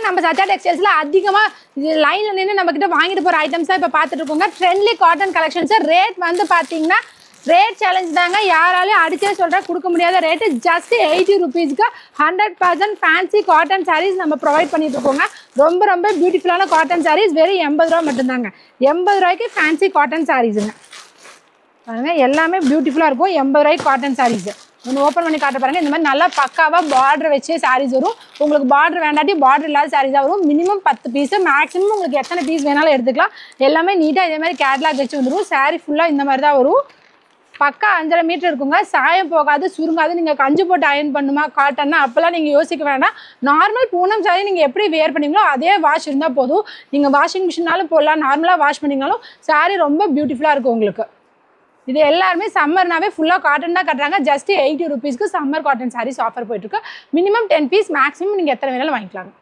நம்ம சத்யா டெக்ஸ்டைல்ஸ்ல அதிகமா லைன்ல நின்று நம்ம கிட்ட வாங்கிட்டு போற ஐட்டம்ஸ் தான் இப்ப பாத்துட்டு இருக்கோங்க. ட்ரெண்ட்லி காட்டன் கலெக்ஷன்ஸ். ரேட் வந்து பாத்தீங்கன்னா ரேட் சேலஞ்ச் தாங்க. யாராலையும் அடிச்சே சொல்ற கொடுக்க முடியாத ரேட்டு. ஜஸ்ட் 80 rupeesக்கு 100% ஃபேன்சி காட்டன் சாரீஸ் நம்ம ப்ரொவைட் பண்ணிட்டு இருக்கோங்க. ரொம்ப ரொம்ப பியூட்டிஃபுல்லான காட்டன் சாரீஸ். வெறும் 80 ரூபா மட்டும்தாங்க. 80 ரூபாய்க்கு ஃபேன்சி காட்டன் சாரீஸுங்க. பாருங்க எல்லாமே பியூட்டிஃபுல்லா இருக்கும். 80 ரூபாய்க்கு காட்டன் சாரீஸ். ஒன்று ஓப்பன் பண்ணி காட்ட பாருங்க. இந்த மாதிரி நல்லா பக்காவாக பார்டர் வச்சு சாரீஸ் வரும். உங்களுக்கு பார்டர் வேண்டாட்டி பார்டர் இல்லாத சாரீஸாக வரும். மினிமம் 10 பீஸ், மேக்ஸிமம் உங்களுக்கு எத்தனை பீஸ் வேணாலும் எடுத்துக்கலாம். எல்லாமே நீட்டாக இதே மாதிரி கேட்லாக் வச்சு வந்துடும். சாரீ ஃபுல்லாக இந்த மாதிரி தான் வரும். பக்கா 5.5 மீட்டர் இருக்குங்க. சாயம் போகாது, சுருங்காது. நீங்கள் கஞ்சி போட்டு அயன் பண்ணுமா காட்டன்னா அப்போல்லாம் நீங்கள் யோசிக்க வேண்டாம். நார்மல் பூனம் சாரி நீங்கள் எப்படி வேர் பண்ணீங்களோ அதே வாஷ் இருந்தால் போதும். நீங்கள் வாஷிங் மிஷினாலும் போடலாம், நார்மலாக வாஷ் பண்ணிங்கனாலும் சாரீ ரொம்ப பியூட்டிஃபுல்லாக இருக்கும் உங்களுக்கு. இது எல்லாருமே சம்மர்னாவே ஃபுல்லாக காட்டன் தான் கட்டுறாங்க. ஜஸ்ட் 80 rupeesக்கு சம்மர் காட்டன் சாரீஸ் ஆஃபர் போயிட்டுருக்கு. மினிமம் 10 பீஸ், மேக்ஸிமம் நீங்கள் எத்தனை வேணாலும் வாங்கிக்கலாங்க.